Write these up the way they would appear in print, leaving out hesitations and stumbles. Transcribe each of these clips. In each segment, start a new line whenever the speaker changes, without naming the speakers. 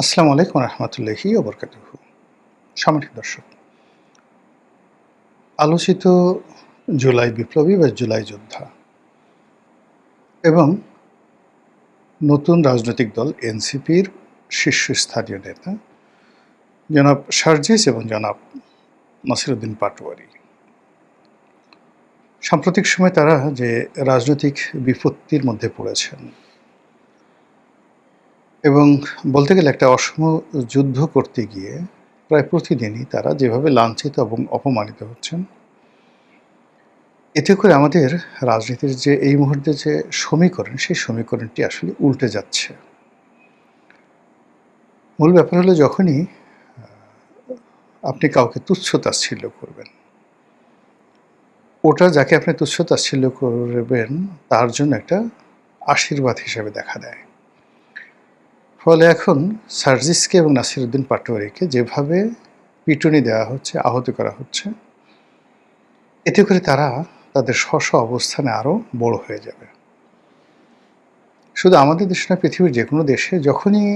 আসসালামু আলাইকুম রহমতুল্লাহি ওয়া বারাকাতুহু। সম্মানিত দর্শক, আলোচিত জুলাই বিপ্লবী বা জুলাই যোদ্ধা এবং নতুন রাজনৈতিক দল এনসিপির শীর্ষস্থানীয় নেতা জনাব সার্জিস এবং জনাব নাসিরউদ্দিন পাটোয়ারি। সাম্প্রতিক সময়ে তারা যে রাজনৈতিক বিপত্তির মধ্যে পড়েছেন এবং বলতে গেলে একটা অসম যুদ্ধ করতে গিয়ে প্রায় প্রতিদিনই তারা যেভাবে লাঞ্ছিত এবং অপমানিত হচ্ছেন, এতে করে আমাদের রাজনীতির যে এই মুহূর্তে যে সমীকরণ, সেই সমীকরণটি আসলে উল্টে যাচ্ছে। মূল ব্যাপার হলো যখনই আপনি কাউকে তুচ্ছ-তাচ্ছিল্য করবেন, ওটা যাকে আপনি তুচ্ছ-তাচ্ছিল্য করবেন তার জন্য একটা আশীর্বাদ হিসেবে দেখা দেয়। ফলে এখন সার্জিসকে এবং নাসিরউদ্দিন পাটোয়ারিকে যেভাবে পিটুনি দেওয়া হচ্ছে, আহত করা হচ্ছে, এতে করে তারা তাদের স্ব অবস্থানে আরও বড় হয়ে যাবে। শুধু আমাদের দেশে না, পৃথিবীর যে কোনো দেশে যখনই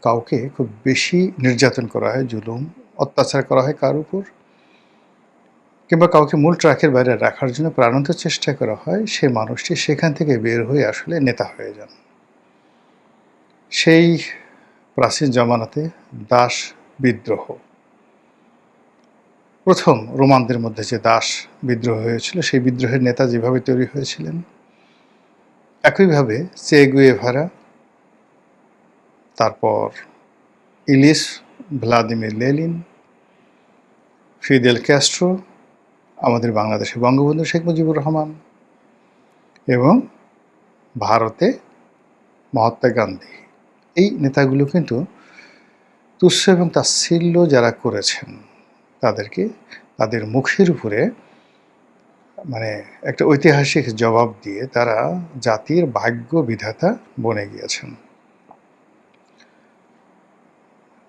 কাউকে খুব বেশি নির্যাতন করা হয়, জুলুম, অত্যাচার করা হয় কার উপর, কিংবা কাউকে মূল ট্র্যাকের বাইরে রাখার জন্য প্রাণান্ত চেষ্টা করা হয়, সে মানুষটি সেখান থেকে বের হয়ে আসলে নেতা হয়ে যান। সেই প্রাচীন জমানাতে দাস বিদ্রোহ, প্রথম রোমানদের মধ্যে যে দাস বিদ্রোহ হয়েছিল, সেই বিদ্রোহের নেতা যেভাবে তৈরি হয়েছিলেন, একইভাবে চে গুয়েভারা, তারপর Ellis Vladimir Lenin, Fidel Castro, আমাদের বাংলাদেশে বঙ্গবন্ধু শেখ মুজিবুর রহমান এবং ভারতে মহাত্মা গান্ধী, এই নেতাগুলো কিন্তু তুচ্ছ এবং তাচ্ছিল্য যারা করেছেন তাদেরকে তাদের মুখের উপরে একটা ঐতিহাসিক জবাব দিয়ে তারা জাতির ভাগ্য বিধাতা বনে গিয়েছেন।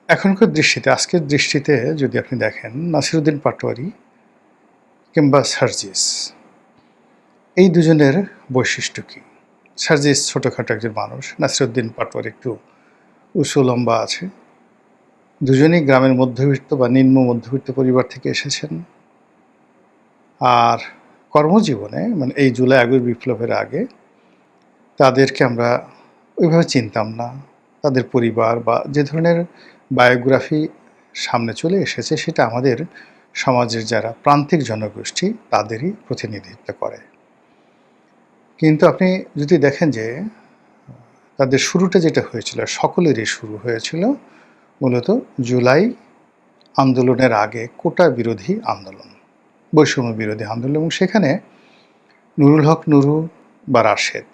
এখনকার দৃষ্টিতে, আজকের দৃষ্টিতে যদি আপনি দেখেন, নাসিরউদ্দিন পাটোয়ারি কিংবা সার্জিস, এই দুজনের বৈশিষ্ট্য কী? সার্জিস ছোটোখাটো একজন মানুষ, নাসিরউদ্দিন পাটোয়ারি একটু উঁচু লম্বা আছে। দুজনেই গ্রামের মধ্যবিত্ত বা নিম্ন মধ্যবিত্ত পরিবার থেকে এসেছেন। আর কর্মজীবনে এই জুলাই আগস্ট বিপ্লবের আগে তাদেরকে আমরা ওইভাবে চিনতাম না। তাদের পরিবার বা যে ধরনের বায়োগ্রাফি সামনে চলে এসেছে, সেটা আমাদের সমাজের যারা প্রান্তিক জনগোষ্ঠী তাদেরই প্রতিনিধিত্ব করে। কিন্তু আপনি যদি দেখেন যে তাদের শুরুটা যেটা হয়েছিল, সকলেরই শুরু হয়েছিল মূলত জুলাই আন্দোলনের আগে কোটা বিরোধী আন্দোলন, বৈষম্য বিরোধী আন্দোলন, এবং সেখানে নুরুল হক নুরু বা রাশেদ,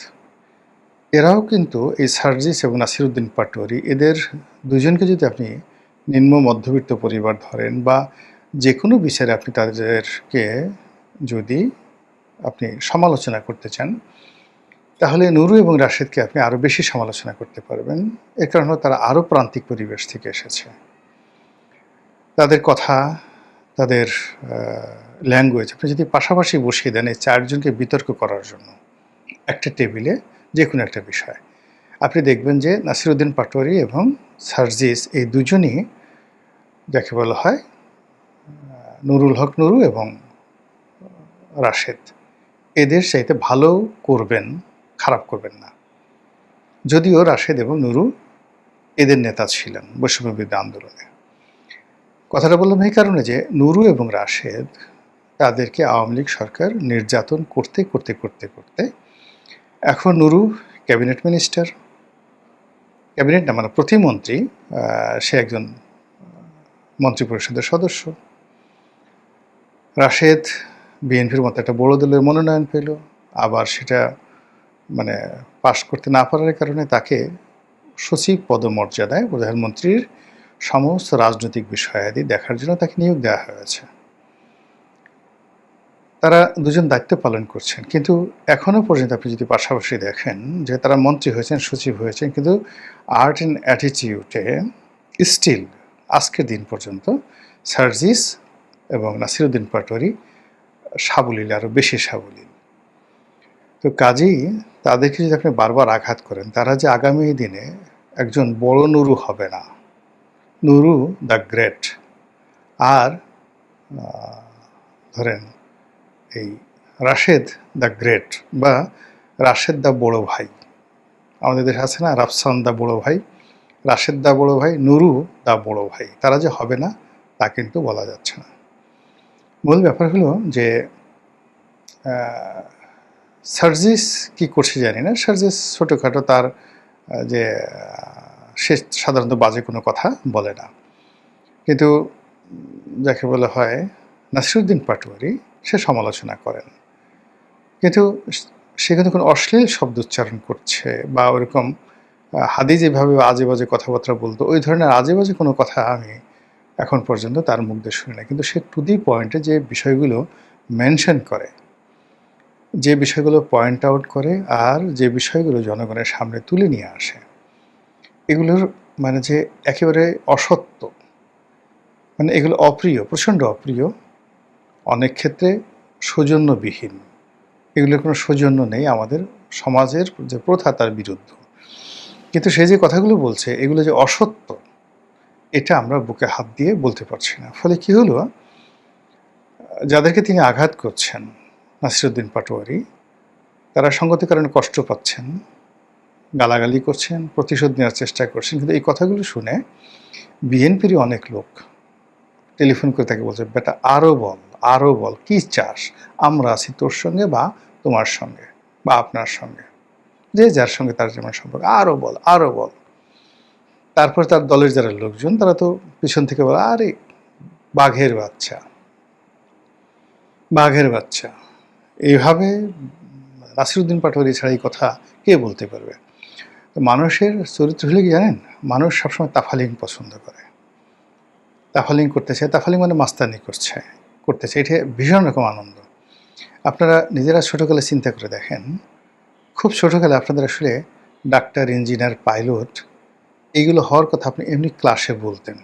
এরাও কিন্তু এই সার্জিস এবং নাসিরউদ্দিন পাটোয়ারি, এদের দুজনকে যদি আপনি নিম্ন মধ্যবিত্ত পরিবার ধরেন বা যে কোনো বিচারে আপনি তাদেরকে যদি আপনি সমালোচনা করতে চান, তাহলে নুরু এবং রাশেদকে আপনি আরও বেশি সমালোচনা করতে পারবেন। এর কারণ হলো তারা আরও প্রান্তিক পরিবেশ থেকে এসেছে। তাদের কথা, তাদের ল্যাঙ্গুয়েজ আপনি যদি পাশাপাশি বসিয়ে দেন এই চারজনকে বিতর্ক করার জন্য একটা টেবিলে যে কোনো একটা বিষয়, আপনি দেখবেন যে নাসিরউদ্দিন পাটোয়ারি এবং সার্জিস, এই দুজনই যাকে বলা হয় নুরুল হক নুরু এবং রাশেদ, এদের চাইতে ভালো করবেন, খারাপ করবেন না। যদিও রাশেদ এবং নুরু এদের নেতা ছিলেন বৈষম্যবিরোধী আন্দোলনে। কথাটা বললাম এই কারণে যে নুরু এবং রাশেদ, তাদেরকে আওয়ামী লীগ সরকার নির্যাতন করতে করতে করতে করতে এখন নুরু ক্যাবিনেট মিনিস্টার, ক্যাবিনেট না প্রতিমন্ত্রী, সে একজন মন্ত্রিপরিষদের সদস্য। রাশেদ বিএনপির মতো একটা বড় দলের মনোনয়ন পেল, আবার সেটা পাশ করতে না পারার কারণে তাকে সচিব পদমর্যাদায় প্রধানমন্ত্রীর সমস্ত রাজনৈতিক বিষয়াদি দেখার জন্য তাকে নিয়োগ দেওয়া হয়েছে। তারা দুজন দায়িত্ব পালন করছেন, কিন্তু এখনও পর্যন্ত আপনি যদি পাশাপাশি দেখেন যে তারা মন্ত্রী হয়েছেন, সচিব হয়েছেন, কিন্তু আর্ট অ্যান্ড অ্যাটিটিউডে স্টিল আজকের দিন পর্যন্ত সার্জিস এবং নাসিরউদ্দিন পাটোয়ারি সাবলীল, আরও বেশি সাবলীল। তো কাজেই তাদেরকে যদি আপনি বারবার আঘাত করেন, তারা যে আগামী দিনে একজন বড় নুরু হবে না, নুরু দ্য গ্রেট, আর ধরেন এই রাশেদ দ্য গ্রেট বা রাশেদ দ্য বড় ভাই। আমাদের দেশে আছে না রাফসান দ্য বড় ভাই, রাশেদ দ্য বড় ভাই, নুরু দ্য বড় ভাই, তারা যে হবে না তা কিন্তু বলা যাচ্ছে না। মূল ব্যাপার হলো যে সার্জিস কি করছে জানি না। সার্জিস ছোটোখাটো তার যে সে সাধারণত বাজে কোনো কথা বলে না, কিন্তু যাকে বলা হয় নাসিরুদ্দিন পাটোয়ারি, সে সমালোচনা করেন, কিন্তু সে কিন্তু কোনো অশ্লীল শব্দ উচ্চারণ করছে বা ওরকম হাদি যেভাবে আজে বাজে কথাবার্তা বলতো ওই ধরনের আজে বাজে কোনো কথা আমি এখন পর্যন্ত তার মুখ দিয়ে শুনি না। কিন্তু সে টু দি পয়েন্টে যে বিষয়গুলো মেনশন করে, যে বিষয়গুলো পয়েন্ট আউট করে, আর যে বিষয়গুলো জনগণের সামনে তুলে নিয়ে আসে, এগুলোর মানে যে একেবারে অসত্য, মানে এগুলো অপ্রিয়, প্রচণ্ড অপ্রিয়, অনেক ক্ষেত্রে সৌজন্যবিহীন, এগুলোর কোনো সৌজন্য নেই, আমাদের সমাজের যে প্রথা তার বিরুদ্ধ। কিন্তু সে যে কথাগুলো বলছে এগুলো যে অসত্য, এটা আমরা বুকে হাত দিয়ে বলতে পারছি না। ফলে কি হলো, যাদেরকে তিনি আঘাত করছেন নাসিরুদ্দিন পাটোয়ারি, তারা সঙ্গত কারণে কষ্ট পাচ্ছেন, গালাগালি করছেন, প্রতিশোধ নেওয়ার চেষ্টা করছেন। কিন্তু এই কথাগুলো শুনে বিএনপিরই অনেক লোক টেলিফোন করে তাকে বলছে, বেটা আরও বল, আরও বল, কী চাস, আমরা আছি তোর সঙ্গে বা তোমার সঙ্গে বা আপনার সঙ্গে, যে যার সঙ্গে তার যেমন সম্পর্ক, আরও বল, আরও বল। তারপর তার দলের যারা লোকজন তারা তো পিছন থেকে বলে, আরে বাঘের বাচ্চা, বাঘের বাচ্চা। এইভাবে নাসিরুদ্দিন পাটোয়ারি ছাড়া এই কথা কে বলতে পারবে? মানুষের চরিত্র হলে কি জানেন, মানুষ সবসময় তাফালিং পছন্দ করে, তাফালিং করতে চায়। তাফালিং মানে মাস্তানি করতে চায়, এটা ভীষণ রকম আনন্দ। আপনারা নিজেরা ছোটোকালে চিন্তা করে দেখেন, খুব ছোটোকালে আপনাদের আসলে ডাক্তার, ইঞ্জিনিয়ার, পাইলট এইগুলো হওয়ার কথা আপনি এমনি ক্লাসে বলতেন,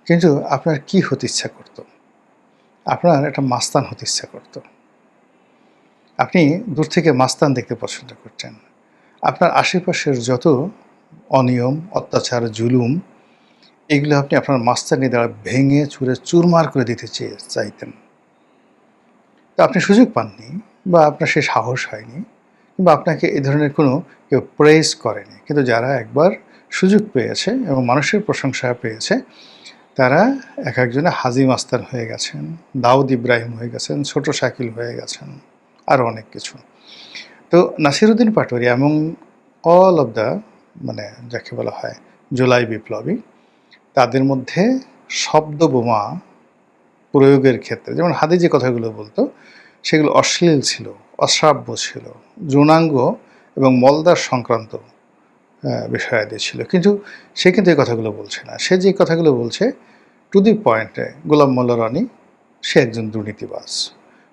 কিন্তু আপনার কি হতে ইচ্ছা করত? আপনার একটা মাস্তান হতে ইচ্ছা করত। আপনি দূর থেকে মাস্তান দেখতে পছন্দ করতেন। আপনার আশেপাশের যত অনিয়ম, অত্যাচার, জুলুম, এগুলো আপনি আপনার মাস্তানি দ্বারা ভেঙে চুরে চুরমার করে দিতে চাইতেন। তো আপনি সুযোগ পাননি বা আপনার সে সাহস হয়নি, বা আপনাকে এই ধরনের কোনো কেউ প্রেজ করেনি। কিন্তু যারা একবার সুযোগ পেয়েছে এবং মানুষের প্রশংসা পেয়েছে, তারা এক একজনে হাজি মাস্তান হয়ে গেছেন, দাউদ ইব্রাহিম হয়ে গেছেন, ছোট শাকিল হয়ে গেছেন, আরও অনেক কিছু। তো নাসিরুদ্দিন পাটোয়ারি এবং অল অব দ্য মানে যাকে বলা হয় জুলাই বিপ্লবী, তাদের মধ্যে শব্দ বোমা প্রয়োগের ক্ষেত্রে, যেমন হাদি যে কথাগুলো বলতো সেগুলো অশ্লীল ছিল, অশ্রাব্য ছিল, যৌনাঙ্গ এবং মলদার সংক্রান্ত বিষয়াদি ছিল, কিন্তু সে কিন্তু এই কথাগুলো বলছে না। সে যে কথাগুলো বলছে টু দি পয়েন্টে, গোলাম মোল্লা রনি সে একজন দুর্নীতিবাজ,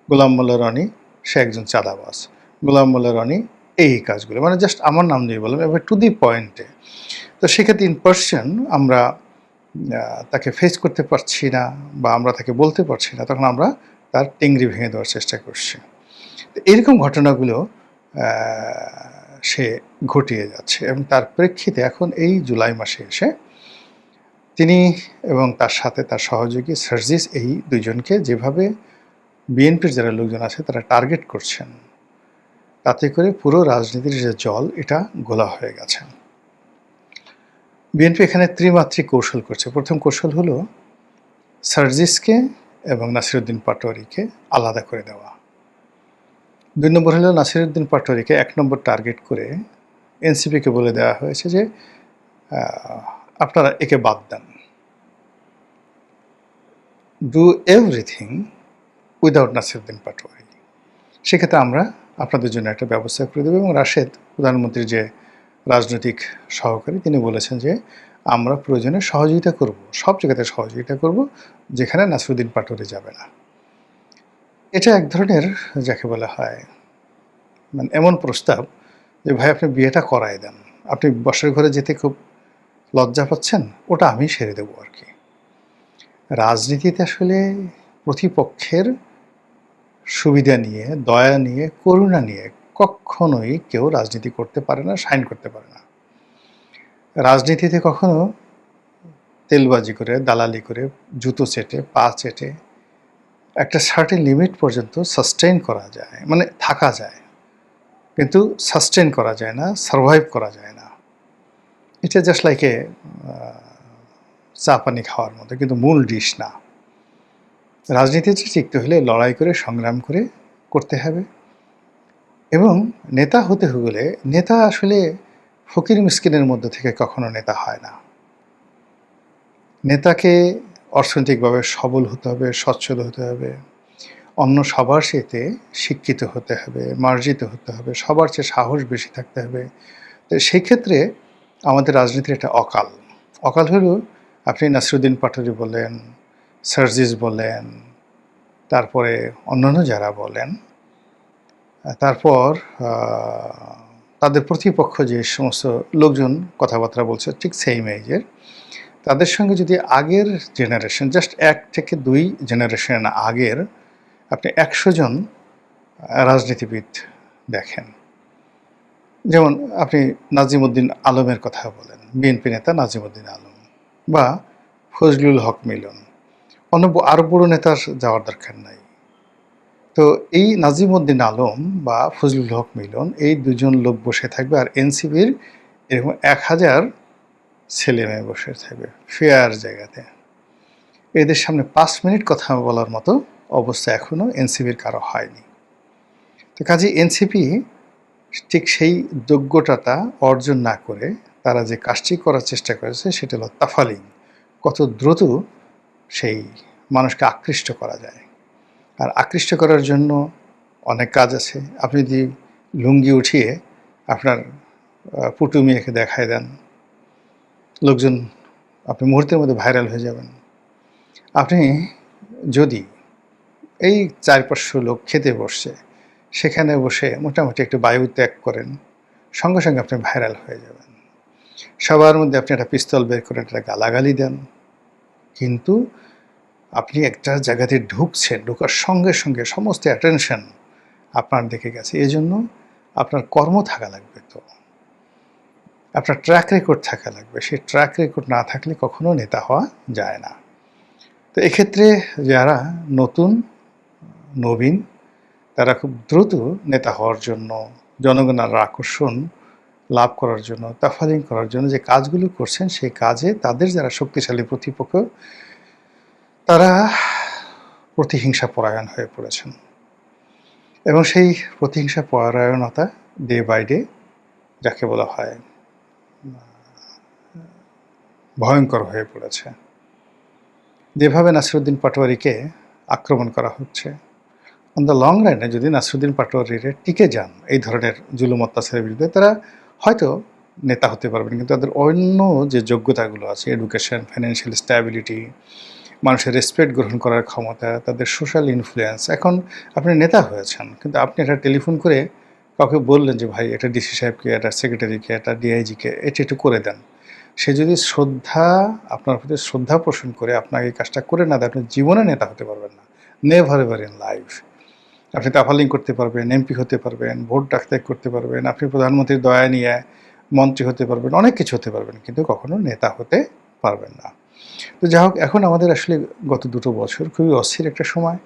গোলাম মোল্লা রনি সে একজন চাঁদাবাজ, গোলাম মোল্লা রনি এই কাজগুলো, মানে জাস্ট আমার নাম দিয়ে বললাম, এবার টু দি পয়েন্টে। তো সেক্ষেত্রে ইন পার্সন আমরা তাকে ফেস করতে পারছি না বা আমরা তাকে বলতে পারছি না, তখন আমরা তার টেংরি ভেঙে দেওয়ার চেষ্টা করছি। তো এরকম ঘটনাগুলো সে ঘটিয়ে যাচ্ছে, এবং তার প্রেক্ষিতে এখন এই জুলাই মাসে এসে তিনি এবং তার সাথে তার সহযোগী সার্জিস, এই দুইজনকে যেভাবে বিএনপির যারা লোকজন আছে তারা টার্গেট করছেন, তাতে করে পুরো রাজনীতির যে জল এটা গোলা হয়ে গেছে। বিএনপি এখানে ত্রিমাত্রিক কৌশল করছে। প্রথম কৌশল হলো সার্জিসকে এবং নাসিরুদ্দিন পাটোয়ারিকে আলাদা করে দেওয়া। 2 নম্বর হলো নাসিরুদ্দিন পাটোয়ারিকে 1 নম্বর টার্গেট করে এনসিপিকে বলে দেওয়া হয়েছে যে আপনারা একে বাদ দেন, do everything without Nasiruddin Patwari. সেক্ষেত্রে আমরা আপনাদের জন্য একটা ব্যবস্থা করে দেবো। এবং রাশেদ, প্রধানমন্ত্রীর যে রাজনৈতিক সহকারী, তিনি বলেছেন যে আমরা প্রয়োজনে সহযোগিতা করব, সব জায়গাতে সহযোগিতা করব, যেখানে নাসিরুদ্দিন পাটোয়ারি যাবে না। এটা এক ধরনের যাকে বলা হয় মানে এমন প্রস্তাব যে ভাই আপনি বিয়েটা করায় দেন, আপনি বসের ঘরে যেতে খুব লজ্জা পাচ্ছেন, ওটা আমি সেরে দেবো আর কি। রাজনীতিতে আসলে প্রতিপক্ষের সুবিধা নিয়ে, দয়া নিয়ে, করুণা নিয়ে কখনোই কেউ রাজনীতি করতে পারে না, সাইন করতে পারে না। রাজনীতিতে কখনো তেলবাজি করে, দালালি করে, জুতো চেটে, পা চেটে একটা সার্টেন লিমিট পর্যন্ত সাস্টেইন করা যায়, মানে থাকা যায়, কিন্তু সাস্টেইন করা যায় না, সারভাইভ করা যায় না। এটা জাস্ট লাইক এ চা পানি খাওয়ার মতো, কিন্তু মূল ডিশ না। রাজনীতিতে টিকতে হলে লড়াই করে, সংগ্রাম করে করতে হবে। এবং নেতা হতে হলে, নেতা আসলে ফকির মিসকিনের মধ্যে থেকে কখনো নেতা হয় না। নেতাকে অর্থনৈতিকভাবে সবল হতে হবে, সচ্ছল হতে হবে, অন্য সবার সাথে শিক্ষিত হতে হবে, মার্জিত হতে হবে, সবার চেয়ে সাহস বেশি থাকতে হবে। তো সেই ক্ষেত্রে আমাদের রাজনীতির একটা অকাল। অকাল হলো আপনি নাসিরুদ্দিন পাটোয়ারি বলেন, সার্জিস বলেন, তারপরে অন্যান্য যারা বলেন, তারপর তাদের প্রতিপক্ষ যে সমস্ত লোকজন কথাবার্তা বলছে ঠিক সেম এজের, তাদের সঙ্গে যদি আগের জেনারেশন, জাস্ট 1 থেকে 2 জেনারেশন আগের আপনি 100 জন রাজনীতিবিদ দেখেন, যেমন আপনি নাজিমউদ্দিন আলমের কথা বলেন, বিএনপি নেতা নাজিমউদ্দিন আলম, বা ফজলুল হক মিলন, আরও বড় নেতার যাওয়ার দরকার নাই। তো এই নাজিমউদ্দিন আলম বা ফজলুল হক মিলন, এই দুজন লোক বসে থাকবে, আর এনসিপির এরকম 1000 ছেলে মেয়ে বসে থাকবে ফেয়ার জায়গাতে। এদের সামনে 5 মিনিট কথা বলার মতো অবস্থা এখনও এনসিপির কারো হয়নি। তো কাজে এনসিপি ঠিক সেই যোগ্যতাটা অর্জন না করে তারা যে কাজটি করার চেষ্টা করেছে সেটা হলো তাফালিং, কত দ্রুত সেই মানুষকে আকৃষ্ট করা যায়। আর আকৃষ্ট করার জন্য অনেক কাজ আছে। আপনি যদি লুঙ্গি উঠিয়ে আপনার পুটু মেয়েকে দেখায় দেন, লোকজন, আপনি মুহূর্তের মধ্যে ভাইরাল হয়ে যাবেন। আপনি যদি এই 4-500 লোক খেতে বসছে, সেখানে বসে মোটামুটি একটু বায়ু ত্যাগ করেন, সঙ্গে সঙ্গে আপনি ভাইরাল হয়ে যাবেন। সবার মধ্যে আপনি একটা পিস্তল বের করে একটা গালাগালি দেন, কিন্তু আপনি একটা জায়গাতে ঢুকছেন, ঢোকার সঙ্গে সঙ্গে সমস্ত অ্যাটেনশন আপনার দিকে গেছে। এই জন্য আপনার কর্ম থাকা লাগবে, তো আপনার ট্র্যাক রেকর্ড থাকা লাগবে। সেই ট্র্যাক রেকর্ড না থাকলে কখনো নেতা হওয়া যায় না। তো এক্ষেত্রে যারা নতুন, নবীন, তারা খুব দ্রুত নেতা হওয়ার জন্য, জনগণের আকর্ষণ লাভ করার জন্য, তাফালিং করার জন্য যে কাজগুলো করছেন, সেই কাজে তাদের যারা শক্তিশালী প্রতিপক্ষ, তারা প্রতিহিংসা পরায়ণ হয়ে পড়েছেন। এবং সেই প্রতিহিংসা পরায়ণতা ডে বাই ডে, যাকে বলা হয়, ভয়ঙ্কর হয়ে পড়েছে। যেভাবে নাসিরুদ্দিন পাটোয়ারিকে আক্রমণ করা হচ্ছে, অন দ্য লং রানে যদি নাসিরুদ্দিন পাটোয়ারিরা টিকে যান এই ধরনের জুলুম অত্যাচারের বিরুদ্ধে, তারা হয়তো নেতা হতে পারবেন, কিন্তু তাদের অন্য যে যোগ্যতাগুলো আছে, এডুকেশন, ফাইন্যান্সিয়াল স্ট্যাবিলিটি, মানুষের রেসপেক্ট গ্রহণ করার ক্ষমতা, তাদের সোশ্যাল ইনফ্লুয়েন্স, এখন আপনি নেতা হয়েছেন, কিন্তু আপনি একটা টেলিফোন করে কাউকে বললেন যে ভাই এটা ডিসি সাহেবকে, এটা সেক্রেটারিকে, এটা ডিআইজিকে এটা একটু করে দেন, সে যদি আপনার প্রতি শ্রদ্ধা পোষণ করে আপনাকে এই কাজটা করে না দেয়, আপনি জীবনে নেতা হতে পারবেন না, নেভার এভার ইন লাইফ। আপনি তাফালিং করতে পারবেন, এমপি হতে পারবেন, ভোট ডাকতে করতে পারবেন, আপনি প্রধানমন্ত্রীর দয়া নিয়ে মন্ত্রী হতে পারবেন, অনেক কিছু হতে পারবেন, কিন্তু কখনো নেতা হতে পারবেন না। তো যাই হোক, এখন আমাদের আসলে গত 2 বছর খুবই অস্থির একটা সময়।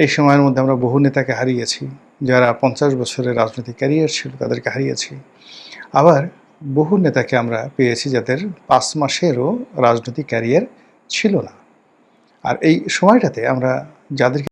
এই সময়ের মধ্যে আমরা বহু নেতাকে হারিয়েছি, যারা 50 বছরের রাজনৈতিক ক্যারিয়ার ছিল তাদেরকে হারিয়েছি। আবার বহু নেতাকে আমরা পেয়েছি যাদের 5 মাসেরও রাজনৈতিক ক্যারিয়ার ছিল না। আর এই সময়টাতে আমরা যাদেরকে